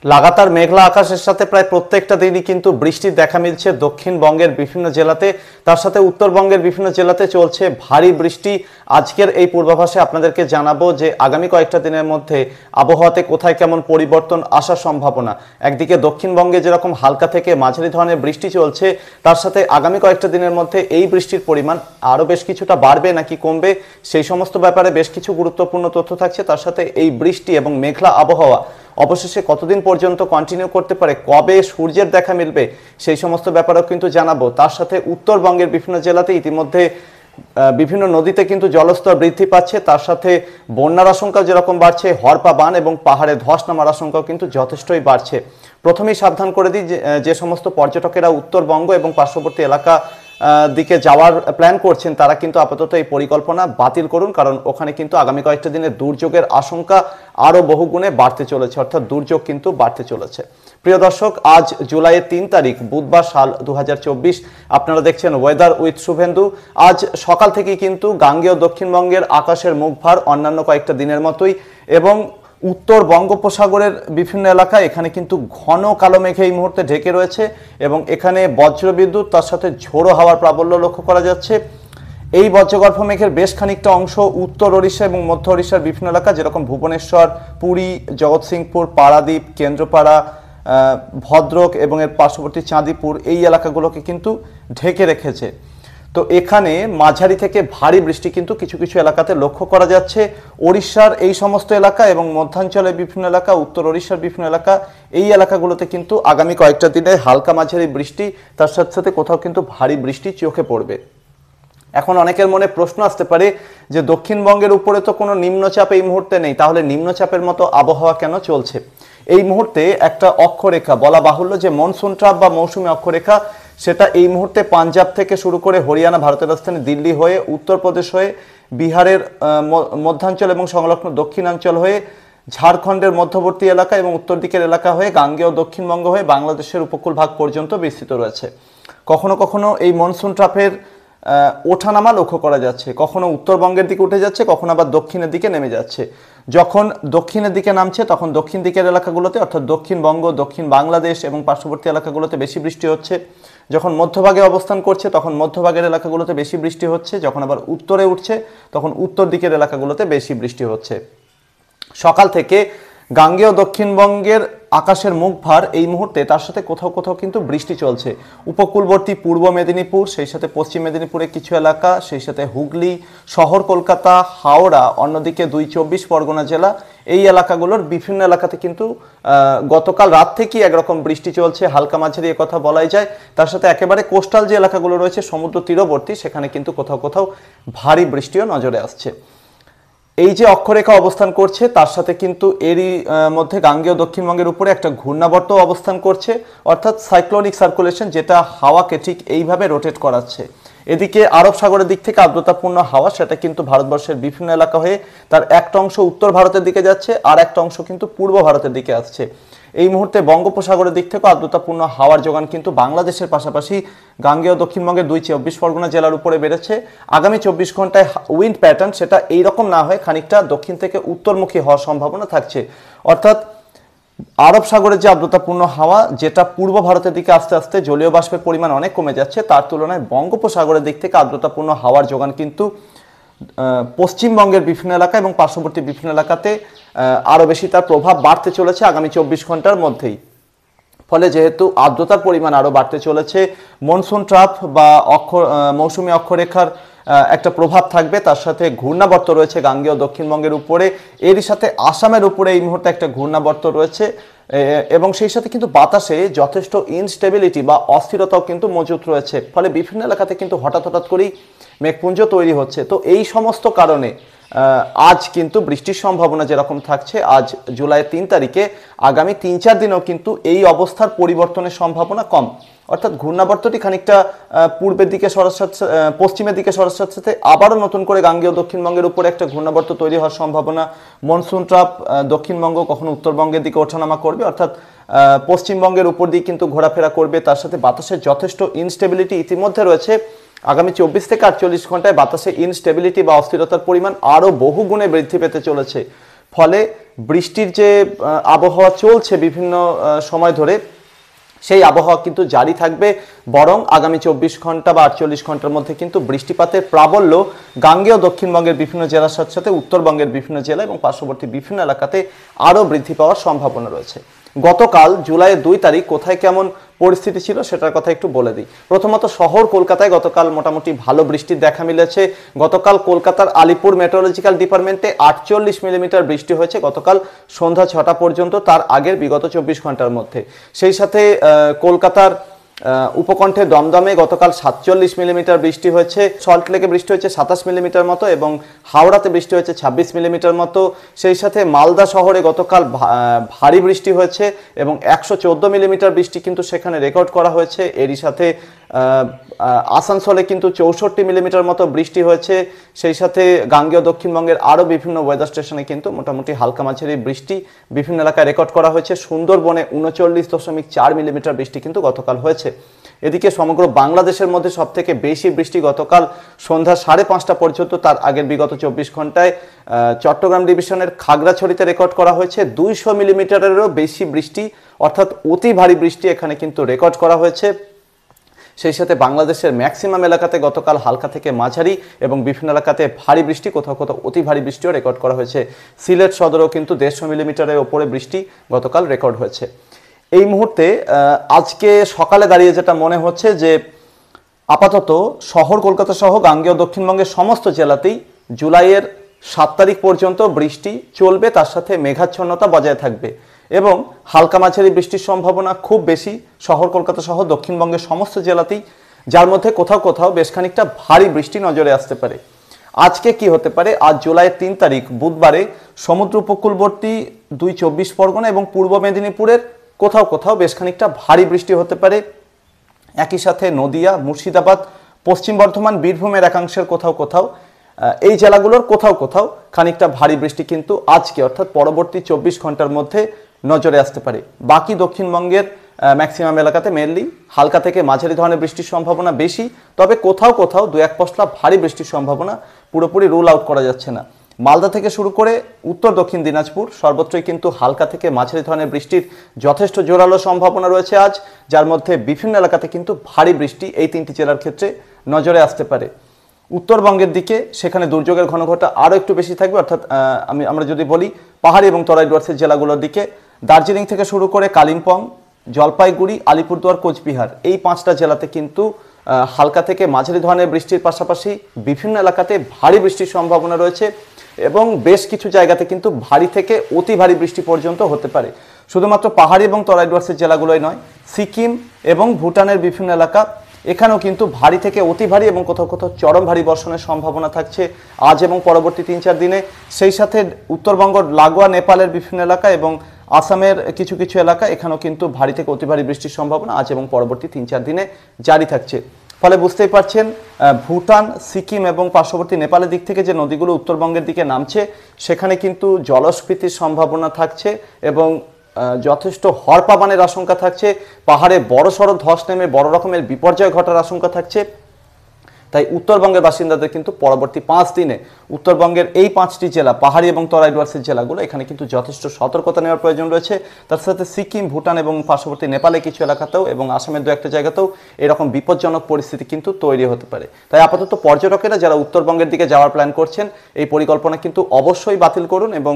লাগাতার মেঘলা আকাশের সাথে প্রায় প্রত্যেকটা দিনই কিন্তু বৃষ্টির দেখা মিলছে দক্ষিণবঙ্গের বিভিন্ন জেলাতে। তার সাথে উত্তরবঙ্গের বিভিন্ন জেলাতে চলছে ভারী বৃষ্টি। আজকের এই পূর্বাভাসে আপনাদেরকে জানাবো যে আগামী কয়েকটা দিনের মধ্যে আবহাওয়াতে কোথায় কেমন পরিবর্তন আসার সম্ভাবনা। একদিকে দক্ষিণবঙ্গে যেরকম হালকা থেকে মাঝারি ধরনের বৃষ্টি চলছে, তার সাথে আগামী কয়েকটা দিনের মধ্যে এই বৃষ্টির পরিমাণ আরও বেশ কিছুটা বাড়বে নাকি কমবে, সেই সমস্ত ব্যাপারে বেশ কিছু গুরুত্বপূর্ণ তথ্য থাকছে। তার সাথে এই বৃষ্টি এবং মেঘলা আবহাওয়া অবশেষে কতদিন পর্যন্ত কন্টিনিউ করতে পারে, কবে সূর্যের দেখা মিলবে, সেই সমস্ত ব্যাপারেও কিন্তু জানাবো। তার সাথে উত্তরবঙ্গের বিভিন্ন জেলাতে ইতিমধ্যে বিভিন্ন নদীতে কিন্তু জলস্তর বৃদ্ধি পাচ্ছে। তার সাথে বন্যার আশঙ্কা যেরকম বাড়ছে, হরপা বান এবং পাহাড়ে ধস নামার আশঙ্কাও কিন্তু যথেষ্টই বাড়ছে। প্রথমেই সাবধান করে দিই, যে সমস্ত পর্যটকেরা উত্তরবঙ্গ এবং পার্শ্ববর্তী এলাকা দিকে যাওয়ার প্ল্যান করছেন তারা কিন্তু আপাতত এই পরিকল্পনা বাতিল করুন, কারণ ওখানে কিন্তু আগামী কয়েকটা দিনে দুর্যোগের আশঙ্কা আরও বহুগুণে বাড়তে চলেছে, অর্থাৎ দুর্যোগ কিন্তু বাড়তে চলেছে। প্রিয় দর্শক, আজ জুলাইয়ের 3 তারিখ বুধবার, সাল 2024। আপনারা দেখছেন ওয়েদার উইথ শুভেন্দু। আজ সকাল থেকেই কিন্তু গাঙ্গেয় দক্ষিণবঙ্গের আকাশের মুখভার অন্যান্য কয়েকটা দিনের মতোই, এবং উত্তর বঙ্গোপসাগরের বিভিন্ন এলাকায় এখানে কিন্তু ঘন কালো মেঘে এই মুহূর্তে ঢেকে রয়েছে, এবং এখানে বজ্রবিদ্যুৎ তার সাথে ঝোড়ো হাওয়ার প্রাবল্য লক্ষ্য করা যাচ্ছে। এই বজ্রগর্ভ মেঘের বেশ খানিকটা অংশ উত্তর ওড়িশা এবং মধ্য ওড়িশার বিভিন্ন এলাকা, যেরকম ভুবনেশ্বর, পুরী, জগৎসিংপুর, পারাদ্বীপ, কেন্দ্রপাড়া, ভদ্রক এবং এর পার্শ্ববর্তী চাঁদিপুর, এই এলাকাগুলোকে কিন্তু ঢেকে রেখেছে। তো এখানে মাঝারি থেকে ভারী বৃষ্টি কিন্তু কিছু কিছু এলাকাতে লক্ষ্য করা যাচ্ছে। ওড়িশার এই সমস্ত এলাকা এবং মধ্যাঞ্চলের বিভিন্ন এলাকা, উত্তর ওড়িশার বিভিন্ন এলাকা, এই এলাকাগুলোতে কিন্তু আগামী কয়েকটা দিনে হালকা মাঝারি বৃষ্টি, তার সাথে সাথে কোথাও কিন্তু ভারী বৃষ্টি চোখে পড়বে। এখন অনেকের মনে প্রশ্ন আসতে পারে যে দক্ষিণবঙ্গের উপরে তো কোনো নিম্নচাপ এই মুহূর্তে নেই, তাহলে নিম্নচাপের মতো আবহাওয়া কেন চলছে? এই মুহূর্তে একটা অক্ষরেখা, বলা বাহুল্য যে মনসুন ট্রাপ বা মৌসুমী অক্ষরেখা, সেটা এই মুহূর্তে পাঞ্জাব থেকে শুরু করে হরিয়ানা, ভারতের রাজধানী দিল্লি হয়ে, উত্তরপ্রদেশ হয়ে, বিহারের মধ্যাঞ্চল এবং সংলগ্ন দক্ষিণাঞ্চল হয়ে, ঝাড়খণ্ডের মধ্যবর্তী এলাকা এবং উত্তর দিকের এলাকা হয়ে, গাঙ্গেয় দক্ষিণবঙ্গ হয়ে বাংলাদেশের উপকূল ভাগ পর্যন্ত বিস্তৃত রয়েছে। কখনো কখনো এই মনসুন ট্রাপের ওঠানামা লক্ষ্য করা যাচ্ছে, কখনো উত্তরবঙ্গের দিকে উঠে যাচ্ছে, কখনো আবার দক্ষিণের দিকে নেমে যাচ্ছে। যখন দক্ষিণের দিকে নামছে তখন দক্ষিণ দিকের এলাকাগুলোতে, অর্থাৎ দক্ষিণবঙ্গ, দক্ষিণ বাংলাদেশ এবং পার্শ্ববর্তী এলাকাগুলোতে বেশি বৃষ্টি হচ্ছে। যখন মধ্যভাগে অবস্থান করছে তখন মধ্যভাগের এলাকাগুলোতে বেশি বৃষ্টি হচ্ছে। যখন আবার উত্তরে উঠছে তখন উত্তর দিকের এলাকাগুলোতে বেশি বৃষ্টি হচ্ছে। সকাল থেকে গাঙ্গেয় দক্ষিণবঙ্গের আকাশের মুখভার এই মুহূর্তে, তার সাথে কোথাও কোথাও কিন্তু বৃষ্টি চলছে। উপকূলবর্তী পূর্ব মেদিনীপুর, সেই সাথে পশ্চিম মেদিনীপুরের কিছু এলাকা, সেই সাথে হুগলি, শহর কলকাতা, হাওড়া, অন্যদিকে 2 24 পরগনা জেলা, এই এলাকাগুলোর বিভিন্ন এলাকাতে কিন্তু গতকাল রাত থেকেই একরকম বৃষ্টি চলছে, হালকা মাঝারি কথা বলাই যায়। তার সাথে একেবারে কোস্টাল যে এলাকাগুলো রয়েছে, সমুদ্র তীরবর্তী, সেখানে কিন্তু কোথাও কোথাও ভারী বৃষ্টিও নজরে আসছে। এই যে অক্ষরেখা অবস্থান করছে তার সাথে কিন্তু এরই মধ্যে গাঙ্গেয় দক্ষিণবঙ্গের উপরে একটা ঘূর্ণাবর্ত অবস্থান করছে, অর্থাৎ সাইক্লোনিক সার্কুলেশন, যেটা হাওয়াকে ঠিক এইভাবে রোটেট করাচ্ছে। এদিকে আরব সাগরের দিক থেকে আর্দ্রতাপূর্ণ হাওয়া, সেটা কিন্তু ভারতবর্ষের বিভিন্ন এলাকা হয়ে তার একটা অংশ উত্তর ভারতের দিকে যাচ্ছে, আর একটা অংশ কিন্তু পূর্ব ভারতের দিকে আসছে। এই মুহূর্তে বঙ্গোপসাগরের দিক থেকে আর্দ্রতাপূর্ণ হাওয়ার যোগান কিন্তু বাংলাদেশের পাশাপাশি গাঙ্গেয় দক্ষিণবঙ্গের 2 24 পরগনা জেলার উপরে বেড়েছে। আগামী 24 ঘন্টায় উইন্ড প্যাটার্ন সেটা এইরকম না হয়ে খানিকটা দক্ষিণ থেকে উত্তরমুখী হওয়ার সম্ভাবনা থাকছে, অর্থাৎ আরব সাগরের যে আর্দ্রতাপূর্ণ হাওয়া, যেটা পূর্ব ভারতের দিকে আস্তে আস্তে জলীয় বাষ্পের পরিমাণ অনেক কমে যাচ্ছে, তার তুলনায় বঙ্গোপসাগরের দিক থেকে আর্দ্রতাপূর্ণ হাওয়ার যোগান কিন্তু পশ্চিমবঙ্গের বিভিন্ন এলাকা এবং পার্শ্ববর্তী বিভিন্ন এলাকাতে আরও বেশি তার প্রভাব বাড়তে চলেছে আগামী 24 ঘন্টার মধ্যেই। ফলে যেহেতু আর্দ্রতার পরিমাণ আরও বাড়তে চলেছে, মনসুন ট্রাপ বা মৌসুমী অক্ষরেখার একটা প্রভাব থাকবে। তার সাথে ঘূর্ণাবর্ত রয়েছে গাঙ্গেয় দক্ষিণবঙ্গের উপরে, এরই সাথে আসামের উপরে এই মুহূর্তে একটা ঘূর্ণাবর্ত রয়েছে, এবং সেই সাথে কিন্তু বাতাসে যথেষ্ট ইনস্টেবিলিটি বা অস্থিরতাও কিন্তু মজুত রয়েছে। ফলে বিভিন্ন এলাকাতে কিন্তু হঠাৎ হঠাৎ করেই মেঘপুঞ্জ তৈরি হচ্ছে। তো এই সমস্ত কারণে আজ কিন্তু বৃষ্টির সম্ভাবনা যেরকম থাকছে, আজ জুলাইয়ের 3 তারিখে আগামী 3-4 দিনেও কিন্তু এই অবস্থার পরিবর্তনের সম্ভাবনা কম, অর্থাৎ ঘূর্ণাবর্তটি খানিকটা পূর্বের দিকে সরার সাথে পশ্চিমের দিকে সরার সাথে সাথে আবারও নতুন করে গাঙ্গেয় দক্ষিণবঙ্গের উপরে একটা ঘূর্ণাবর্ত তৈরি হওয়ার সম্ভাবনা। মনসুন ট্রাপ দক্ষিণবঙ্গ কখনো উত্তরবঙ্গের দিকে ওঠানামা করবে, অর্থাৎ পশ্চিমবঙ্গের উপর দিয়ে কিন্তু ঘোরাফেরা করবে। তার সাথে বাতাসের যথেষ্ট ইনস্টেবিলিটি ইতিমধ্যে রয়েছে। আগামী 24 থেকে 48 ঘন্টায় বাতাসে ইনস্টেবিলিটি বা অস্থিরতার পরিমাণ আরও বহুগুণে বৃদ্ধি পেতে চলেছে। ফলে বৃষ্টির যে আবহাওয়া চলছে বিভিন্ন সময় ধরে, সেই আবহাওয়া কিন্তু জারি থাকবে। বরং আগামী 24 ঘন্টা বা 48 ঘন্টার মধ্যে কিন্তু বৃষ্টিপাতের প্রাবল্য গাঙ্গেয় দক্ষিণবঙ্গের বিভিন্ন জেলার সাথে সাথে উত্তরবঙ্গের বিভিন্ন জেলা এবং পার্শ্ববর্তী বিভিন্ন এলাকাতে আরও বৃদ্ধি পাওয়ার সম্ভাবনা রয়েছে। গতকাল জুলাইয়ের 2 তারিখ কোথায় কেমন পরিস্থিতি ছিল সেটার কথা একটু বলে দিই। প্রথমত শহর কলকাতায় গতকাল মোটামুটি ভালো বৃষ্টির দেখা মিলেছে। গতকাল কলকাতার আলিপুর মেট্রোলজিক্যাল ডিপার্টমেন্টে 48 মিলিমিটার বৃষ্টি হয়েছে গতকাল সন্ধ্যা 6টা পর্যন্ত, তার আগের বিগত 24 ঘন্টার মধ্যে। সেই সাথে কলকাতার উপকণ্ঠে দমদমে গতকাল 47 মিলিমিটার বৃষ্টি হয়েছে। সল্টলেকে বৃষ্টি হয়েছে 27 মিলিমিটার মতো এবং হাওড়াতে বৃষ্টি হয়েছে 26 মিলিমিটার মতো। সেই সাথে মালদা শহরে গতকাল ভারী বৃষ্টি হয়েছে এবং 114 মিলিমিটার বৃষ্টি কিন্তু সেখানে রেকর্ড করা হয়েছে। এরই সাথে আসানসোলে কিন্তু 64 মিলিমিটার মতো বৃষ্টি হয়েছে। সেই সাথে গাঙ্গেয় দক্ষিণবঙ্গের আরও বিভিন্ন ওয়েদার স্টেশনে কিন্তু মোটামুটি হালকা মাঝারি বৃষ্টি বিভিন্ন এলাকায় রেকর্ড করা হয়েছে। সুন্দরবনে 39.4 মিলিমিটার বৃষ্টি কিন্তু গতকাল হয়েছে। এদিকে সমগ্র বাংলাদেশের মধ্যে সবথেকে বেশি বৃষ্টি গতকাল সন্ধ্যা 5:30 পর্যন্ত, তার আগের বিগত 24 ঘন্টায় চট্টগ্রাম ডিভিশনের খাগড়াছড়িতে রেকর্ড করা হয়েছে 200 মিলিমিটারেরও বেশি বৃষ্টি, অর্থাৎ অতি ভারী বৃষ্টি এখানে কিন্তু রেকর্ড করা হয়েছে। সেই সাথে বাংলাদেশের ম্যাক্সিমাম এলাকাতে গতকাল হালকা থেকে মাঝারি এবং বিভিন্ন এলাকাতে ভারী বৃষ্টি, কোথাও কোথাও অতি ভারী বৃষ্টিও রেকর্ড করা হয়েছে। সিলেট সদরেও কিন্তু 150 মিলিমিটারের ওপরে বৃষ্টি গতকাল রেকর্ড হয়েছে। এই মুহূর্তে আজকে সকালে দাঁড়িয়ে যেটা মনে হচ্ছে যে আপাতত শহর কলকাতা সহ গাঙ্গেয় দক্ষিণবঙ্গের সমস্ত জেলাতেই জুলাইয়ের 7 তারিখ পর্যন্ত বৃষ্টি চলবে, তার সাথে মেঘাচ্ছন্নতা বজায় থাকবে এবং হালকা মাঝারি বৃষ্টির সম্ভাবনা খুব বেশি শহর কলকাতা সহ দক্ষিণবঙ্গের সমস্ত জেলাতেই, যার মধ্যে কোথাও কোথাও বেশ খানিকটা ভারী বৃষ্টি নজরে আসতে পারে। আজকে কি হতে পারে? আজ জুলাইয়ের 3 তারিখ বুধবারে সমুদ্র উপকূলবর্তী 24 পরগনা এবং পূর্ব মেদিনীপুরের কোথাও কোথাও বেশ খানিকটা ভারী বৃষ্টি হতে পারে। একই সাথে নদিয়া, মুর্শিদাবাদ, পশ্চিম বর্ধমান, বীরভূমের একাংশের কোথাও কোথাও, এই জেলাগুলোর কোথাও কোথাও খানিকটা ভারী বৃষ্টি কিন্তু আজকে অর্থাৎ পরবর্তী 24 ঘন্টার মধ্যে নজরে আসতে পারে। বাকি দক্ষিণবঙ্গের ম্যাক্সিমাম এলাকাতে মেনলি হালকা থেকে মাঝারি ধরনের বৃষ্টির সম্ভাবনা বেশি, তবে কোথাও কোথাও 2-1 পশলা ভারী বৃষ্টির সম্ভাবনা পুরোপুরি রুল আউট করা যাচ্ছে না। মালদা থেকে শুরু করে উত্তর দক্ষিণ দিনাজপুর সর্বত্রই কিন্তু হালকা থেকে মাঝারি ধরনের বৃষ্টির যথেষ্ট জোরালো সম্ভাবনা রয়েছে আজ, যার মধ্যে বিভিন্ন এলাকাতে কিন্তু ভারী বৃষ্টি এই 3টি জেলার ক্ষেত্রে নজরে আসতে পারে। উত্তরবঙ্গের দিকে সেখানে দুর্যোগের ঘনঘটা আরও একটু বেশি থাকবে, অর্থাৎ আমরা যদি বলি পাহাড়ি এবং তরাই ডুয়ার্সের জেলাগুলোর দিকে, দার্জিলিং থেকে শুরু করে কালিম্পং, জলপাইগুড়ি, আলিপুরদুয়ার, কোচবিহার, এই 5টা জেলাতে কিন্তু হালকা থেকে মাঝারি ধরনের বৃষ্টির পাশাপাশি বিভিন্ন এলাকাতে ভারী বৃষ্টির সম্ভাবনা রয়েছে এবং বেশ কিছু জায়গাতে কিন্তু ভারী থেকে অতি ভারী বৃষ্টি পর্যন্ত হতে পারে। শুধুমাত্র পাহাড়ি এবং তরাই ডুয়ার্সের জেলাগুলোই নয়, সিকিম এবং ভুটানের বিভিন্ন এলাকা, এখানেও কিন্তু ভারী থেকে অতি ভারী এবং কোথাও কোথাও চরম ভারী বর্ষণের সম্ভাবনা থাকছে আজ এবং পরবর্তী 3-4 দিনে। সেই সাথে উত্তরবঙ্গ লাগোয়া নেপালের বিভিন্ন এলাকা এবং আসামের কিছু কিছু এলাকা, এখানেও কিন্তু ভারী থেকে অতি ভারী বৃষ্টির সম্ভাবনা আজ এবং পরবর্তী 3-4 দিনে জারি থাকছে। ফলে বুঝতেই পারছেন ভুটান, সিকিম এবং পার্শ্ববর্তী নেপালের দিক থেকে যে নদীগুলো উত্তরবঙ্গের দিকে নামছে সেখানে কিন্তু জলস্ফীতির সম্ভাবনা থাকছে এবং যথেষ্ট হড়পাবানের আশঙ্কা থাকছে। পাহাড়ে বড়সড় ধস নেমে বড় রকমের বিপর্যয় ঘটার আশঙ্কা থাকছে। তাই উত্তরবঙ্গের বাসিন্দাদের কিন্তু পরবর্তী 5 দিনে উত্তরবঙ্গের এই 5টি জেলা পাহাড়ি এবং তরাই ডুয়ার্সের জেলাগুলো, এখানে কিন্তু যথেষ্ট সতর্কতা নেওয়ার প্রয়োজন রয়েছে। তার সাথে সিকিম, ভুটান এবং পার্শ্ববর্তী নেপালে কিছু এলাকাতেও এবং আসামের 2-1টা জায়গাতেও এরকম বিপজ্জনক পরিস্থিতি কিন্তু তৈরি হতে পারে। তাই আপাতত পর্যটকেরা যারা উত্তরবঙ্গের দিকে যাওয়ার প্ল্যান করছেন এই পরিকল্পনা কিন্তু অবশ্যই বাতিল করুন এবং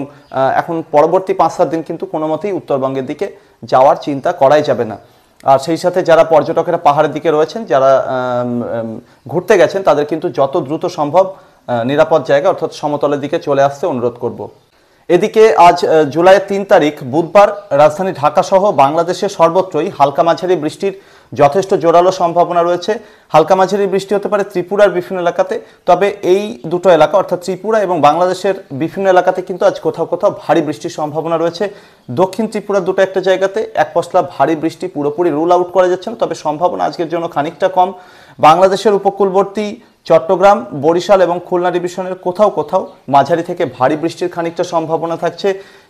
এখন পরবর্তী 5-7 দিন কিন্তু কোনো মতেই উত্তরবঙ্গের দিকে যাওয়ার চিন্তা করাই যাবে না। আর সেই সাথে যারা পর্যটকেরা পাহাড়ের দিকে রয়েছেন, যারা ঘুরতে গেছেন, তাদের কিন্তু যত দ্রুত সম্ভব নিরাপদ জায়গা অর্থাৎ সমতলের দিকে চলে আসতে অনুরোধ করব। এদিকে আজ জুলাইয়ের 3 তারিখ বুধবার রাজধানী ঢাকা সহ বাংলাদেশের সর্বত্রই হালকা মাঝারি বৃষ্টির যথেষ্ট জোরালো সম্ভাবনা রয়েছে। হালকা মাঝারি বৃষ্টি হতে পারে ত্রিপুরার বিভিন্ন এলাকাতে, তবে এই দুটো এলাকা অর্থাৎ ত্রিপুরা এবং বাংলাদেশের বিভিন্ন এলাকাতে কিন্তু আজ কোথাও কোথাও ভারী বৃষ্টির সম্ভাবনা রয়েছে। দক্ষিণ ত্রিপুরার 2-1টা জায়গাতে 1 পশলা ভারী বৃষ্টি পুরোপুরি রুল আউট করা যাচ্ছে না, তবে সম্ভাবনা আজকের জন্য খানিকটা কম। বাংলাদেশের উপকূলবর্তী চট্টগ্রাম, বরিশাল এবং খুলনা ডিভিশনের কোথাও কোথাও মাঝারি থেকে ভারী বৃষ্টির খানিকটা সম্ভাবনা থাকছে।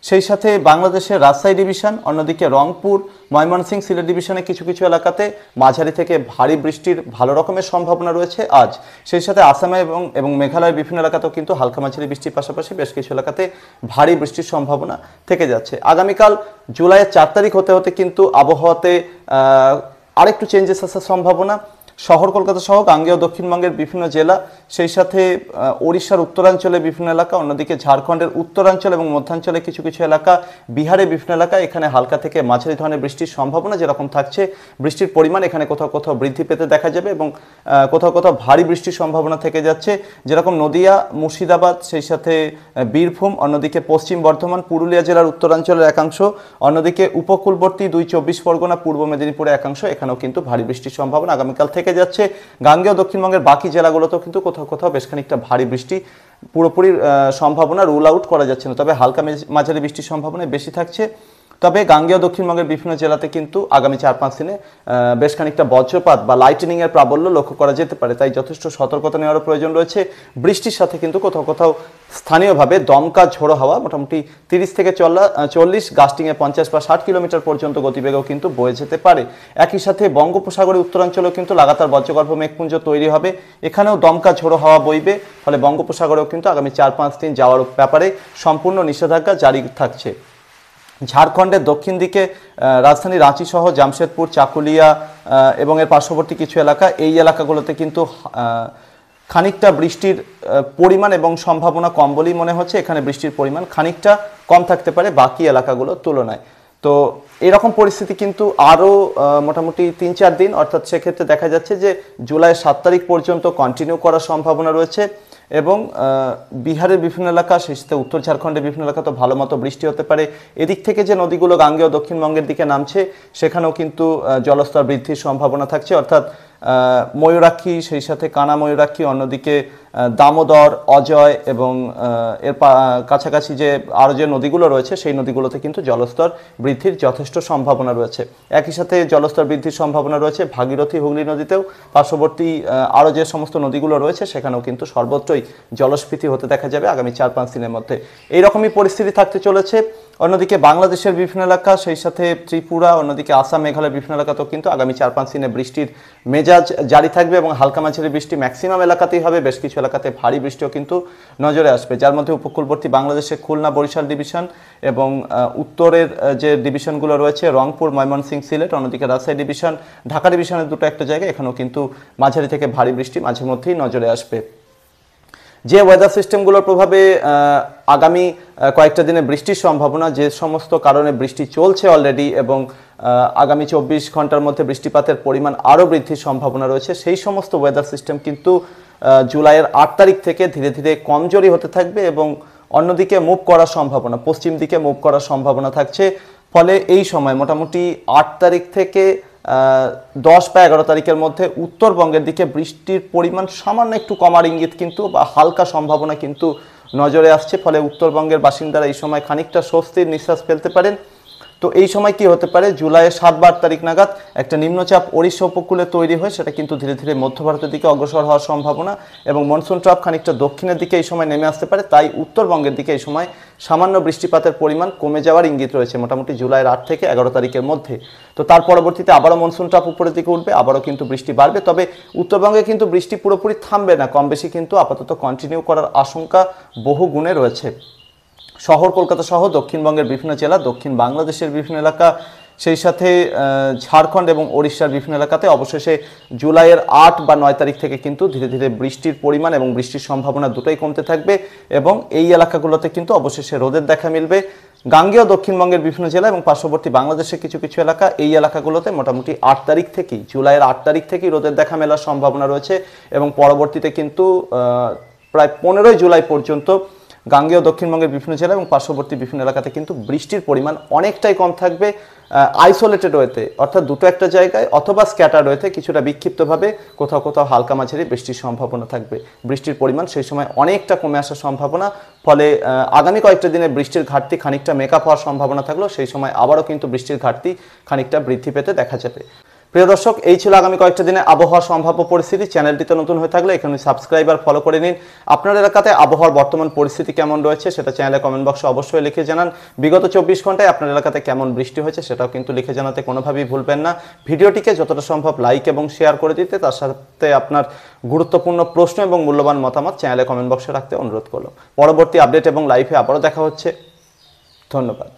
সেই সাথে বাংলাদেশের রাজশাহী ডিভিশন, অন্যদিকে রংপুর, ময়মনসিংহ, সিলেট ডিভিশনে কিছু কিছু এলাকাতে মাঝারি থেকে ভারী বৃষ্টির ভালো রকমের সম্ভাবনা রয়েছে আজ। সেই সাথে আসামে এবং মেঘালয়ের বিভিন্ন এলাকাতেও কিন্তু হালকা মাঝারি বৃষ্টির পাশাপাশি বেশ কিছু এলাকাতে ভারী বৃষ্টির সম্ভাবনা থেকে যাচ্ছে। আগামীকাল জুলাইয়ের 4 তারিখ হতে হতে কিন্তু আবহাওয়াতে আরেকটু চেঞ্জেস আসার সম্ভাবনা। শহর কলকাতা সহ গাঙ্গেয় দক্ষিণবঙ্গের বিভিন্ন জেলা, সেই সাথে ওড়িশার উত্তরাঞ্চলে বিভিন্ন এলাকা, অন্যদিকে ঝাড়খণ্ডের উত্তরাঞ্চল এবং মধ্যাঞ্চলে কিছু কিছু এলাকা, বিহারের বিভিন্ন এলাকা, এখানে হালকা থেকে মাঝারি ধরনের বৃষ্টির সম্ভাবনা যেরকম থাকছে, বৃষ্টির পরিমাণ এখানে কোথাও কোথাও বৃদ্ধি পেতে দেখা যাবে এবং কোথাও কোথাও ভারী বৃষ্টির সম্ভাবনা থেকে যাচ্ছে। যেরকম নদিয়া, মুর্শিদাবাদ, সেই সাথে বীরভূম, অন্যদিকে পশ্চিম বর্ধমান, পুরুলিয়া জেলার উত্তরাঞ্চলের একাংশ, অন্যদিকে উপকূলবর্তী 2 চব্বিশ পরগনা, পূর্ব মেদিনীপুরের একাংশ, এখানেও কিন্তু ভারী বৃষ্টির সম্ভাবনা আগামীকাল থেকে যাচ্ছে। গাঙ্গেয় দক্ষিণবঙ্গের বাকি জেলাগুলোতেও কিন্তু কোথাও কোথাও বেশ খানিকটা ভারী বৃষ্টি পুরোপুরি সম্ভাবনা রুল আউট করা যাচ্ছে না, তবে হালকা মাঝারি বৃষ্টির সম্ভাবনা বেশি থাকছে। তবে গাঙ্গেয় দক্ষিণবঙ্গের বিভিন্ন জেলাতে কিন্তু আগামী 4-5 দিনে বেশ খানিকটা বজ্রপাত বা লাইটেনিং এর প্রাবল্য লক্ষ্য করা যেতে পারে, তাই যথেষ্ট সতর্কতা নেওয়ার প্রয়োজন রয়েছে। বৃষ্টির সাথে কিন্তু কোথাও কোথাও স্থানীয়ভাবে দমকা ঝোড়ো হাওয়া মোটামুটি 30 থেকে 40, গাস্টিংয়ে 50 বা 60 কিলোমিটার পর্যন্ত গতিবেগও কিন্তু বয়ে যেতে পারে। একই সাথে বঙ্গোপসাগরের উত্তরাঞ্চলেও কিন্তু লাগাতার বজ্রগর্ভ মেঘপুঞ্জ তৈরি হবে, এখানেও দমকা ঝোড়ো হাওয়া বইবে, ফলে বঙ্গোপসাগরেও কিন্তু আগামী 4-5 দিন যাওয়ার ব্যাপারে সম্পূর্ণ নিষেধাজ্ঞা জারি থাকছে। ঝাড়খণ্ডের দক্ষিণ দিকে রাজধানী রাঁচি সহ জামশেদপুর, চাকুলিয়া এবং এর পার্শ্ববর্তী কিছু এলাকা, এই এলাকাগুলোতে কিন্তু খানিকটা বৃষ্টির পরিমাণ এবং সম্ভাবনা কম বলেই মনে হচ্ছে। এখানে বৃষ্টির পরিমাণ খানিকটা কম থাকতে পারে বাকি এলাকাগুলোর তুলনায়। তো এরকম পরিস্থিতি কিন্তু আরও মোটামুটি 3-4 দিন, অর্থাৎ সেক্ষেত্রে দেখা যাচ্ছে যে জুলাই 7 তারিখ পর্যন্ত কন্টিনিউ করার সম্ভাবনা রয়েছে এবং বিহারের বিভিন্ন এলাকা, সেই সাথে উত্তর ঝাড়খণ্ডের বিভিন্ন এলাকা তো ভালো মতো বৃষ্টি হতে পারে। এদিক থেকে যে নদীগুলো গাঙ্গেয় দক্ষিণবঙ্গের দিকে নামছে সেখানেও কিন্তু জলস্তর বৃদ্ধির সম্ভাবনা থাকছে, অর্থাৎ ময়ূরাক্ষী, সেই সাথে কানা ময়ূরাক্ষী, অন্যদিকে দামোদর, অজয় এবং এর কাছাকাছি যে আরও যে নদীগুলো রয়েছে সেই নদীগুলোতে কিন্তু জলস্তর বৃদ্ধির যথেষ্ট সম্ভাবনা রয়েছে। একই সাথে জলস্তর বৃদ্ধির সম্ভাবনা রয়েছে ভাগীরথী, হুগলি নদীতেও। পার্শ্ববর্তী আরও যে সমস্ত নদীগুলো রয়েছে সেখানেও কিন্তু সর্বত্রই জলস্ফীতি হতে দেখা যাবে আগামী 4-5 দিনের মধ্যে। এইরকমই পরিস্থিতি থাকতে চলেছে। অন্যদিকে বাংলাদেশের বিভিন্ন এলাকা, সেই সাথে ত্রিপুরা, অন্যদিকে আসাম, মেঘালয়ের বিভিন্ন এলাকাতেও কিন্তু আগামী 4-5 দিনে বৃষ্টির মেজাজ জারি থাকবে এবং হালকা মাঝারি বৃষ্টি ম্যাক্সিমাম এলাকাতেই হবে, বেশ কিছু এলাকাতে ভারী বৃষ্টিও কিন্তু নজরে আসবে, যার মধ্যে উপকূলবর্তী বাংলাদেশে খুলনা, বরিশাল ডিভিশন এবং উত্তরের যে ডিভিশনগুলো রয়েছে রংপুর, ময়মনসিংহ, সিলেট, অন্যদিকে রাজশাহী ডিভিশন, ঢাকা ডিভিশনের দুটো একটা জায়গা, এখানেও কিন্তু মাঝারি থেকে ভারী বৃষ্টি মাঝে মধ্যেই নজরে আসবে। যে ওয়েদার সিস্টেমগুলোর প্রভাবে আগামী কয়েকটা দিনে বৃষ্টির সম্ভাবনা, যে সমস্ত কারণে বৃষ্টি চলছে অলরেডি এবং আগামী 24 ঘন্টার মধ্যে বৃষ্টিপাতের পরিমাণ আরও বৃদ্ধির সম্ভাবনা রয়েছে, সেই সমস্ত ওয়েদার সিস্টেম কিন্তু জুলাইয়ের 8 তারিখ থেকে ধীরে ধীরে কমজোরি হতে থাকবে এবং অন্যদিকে মুভ করার সম্ভাবনা, পশ্চিম দিকে মুভ করার সম্ভাবনা থাকছে। ফলে এই সময় মোটামুটি 8 তারিখ থেকে 10 বা 11 তারিখের মধ্যে উত্তরবঙ্গের দিকে বৃষ্টির পরিমাণ সামান্য একটু কমার ইঙ্গিত কিন্তু বা হালকা সম্ভাবনা কিন্তু নজরে আসছে। ফলে উত্তরবঙ্গের বাসিন্দারা এই সময় খানিকটা স্বস্তির নিঃশ্বাস ফেলতে পারেন। তো এই সময় কি হতে পারে, জুলাইয়ের 7 বা 8 তারিখ নাগাদ একটা নিম্নচাপ ওড়িশা উপকূলে তৈরি হয়, সেটা কিন্তু ধীরে ধীরে মধ্য ভারতের দিকে অগ্রসর হওয়ার সম্ভাবনা এবং মনসুন ট্রাপ খানিকটা দক্ষিণের দিকে এই সময় নেমে আসতে পারে, তাই উত্তরবঙ্গের দিকে এই সময় সামান্য বৃষ্টিপাতের পরিমাণ কমে যাওয়ার ইঙ্গিত রয়েছে মোটামুটি জুলাইয়ের 8 থেকে 11 তারিখের মধ্যে। তো তার পরবর্তীতে আবারও মনসুন ট্রাপ উপরের দিকে উঠবে, আবারও কিন্তু বৃষ্টি বাড়বে, তবে উত্তরবঙ্গে কিন্তু বৃষ্টি পুরোপুরি থামবে না, কম বেশি কিন্তু আপাতত কন্টিনিউ করার আশঙ্কা বহু গুণে রয়েছে। শহর কলকাতা সহ দক্ষিণবঙ্গের বিভিন্ন জেলা, দক্ষিণ বাংলাদেশের বিভিন্ন এলাকা, সেই সাথে ঝাড়খণ্ড এবং ওড়িশার বিভিন্ন এলাকাতে অবশেষে জুলাইয়ের 8 বা 9 তারিখ থেকে কিন্তু ধীরে ধীরে বৃষ্টির পরিমাণ এবং বৃষ্টির সম্ভাবনা দুটোই কমতে থাকবে এবং এই এলাকাগুলোতে কিন্তু অবশেষে রোদের দেখা মিলবে। গাঙ্গেয় দক্ষিণবঙ্গের বিভিন্ন জেলা এবং পার্শ্ববর্তী বাংলাদেশের কিছু কিছু এলাকা, এই এলাকাগুলোতে মোটামুটি 8 তারিখ থেকেই, জুলাইয়ের 8 তারিখ থেকেই রোদের দেখা মেলার সম্ভাবনা রয়েছে এবং পরবর্তীতে কিন্তু প্রায় 15 জুলাই পর্যন্ত গাঙ্গেয় দক্ষিণবঙ্গের বিভিন্ন জেলা এবং পার্শ্ববর্তী বিভিন্ন এলাকাতে কিন্তু বৃষ্টির পরিমাণ অনেকটাই কম থাকবে, আইসোলেটেড ওয়েতে, অর্থাৎ দুটো একটা জায়গায় অথবা স্ক্যাটার্ড ওয়েতে কিছুটা বিক্ষিপ্তভাবে কোথাও কোথাও হালকা মাঝারি বৃষ্টির সম্ভাবনা থাকবে। বৃষ্টির পরিমাণ সেই সময় অনেকটা কমে আসার সম্ভাবনা, ফলে আগামী কয়েকটা দিনে বৃষ্টির ঘাটতি খানিকটা মেকআপ হওয়ার সম্ভাবনা থাকলেও সেই সময় আবারও কিন্তু বৃষ্টির ঘাটতি খানিকটা বৃদ্ধি পেতে দেখা যাবে। প্রিয় দর্শক, এই ছিল আগামী কয়েকটা দিনে আবহাওয়ার সম্ভাব্য পরিস্থিতি। চ্যানেলটিতে নতুন হয়ে থাকলে এখানে সাবস্ক্রাইব আর ফলো করে নিন। আপনার এলাকাতে আবহাওয়ার বর্তমান পরিস্থিতি কেমন রয়েছে সেটা চ্যানেলে কমেন্ট বক্সে অবশ্যই লিখে জানান। বিগত 24 ঘন্টায় আপনার এলাকাতে কেমন বৃষ্টি হয়েছে সেটাও কিন্তু লিখে জানাতে কোনোভাবেই ভুলবেন না। ভিডিওটিকে যতটা সম্ভব লাইক এবং শেয়ার করে দিতে, তার সাথে আপনার গুরুত্বপূর্ণ প্রশ্ন এবং মূল্যবান মতামত চ্যানেলে কমেন্ট বক্সে রাখতে অনুরোধ করলাম। পরবর্তী আপডেট এবং লাইভে আবারও দেখা হচ্ছে। ধন্যবাদ।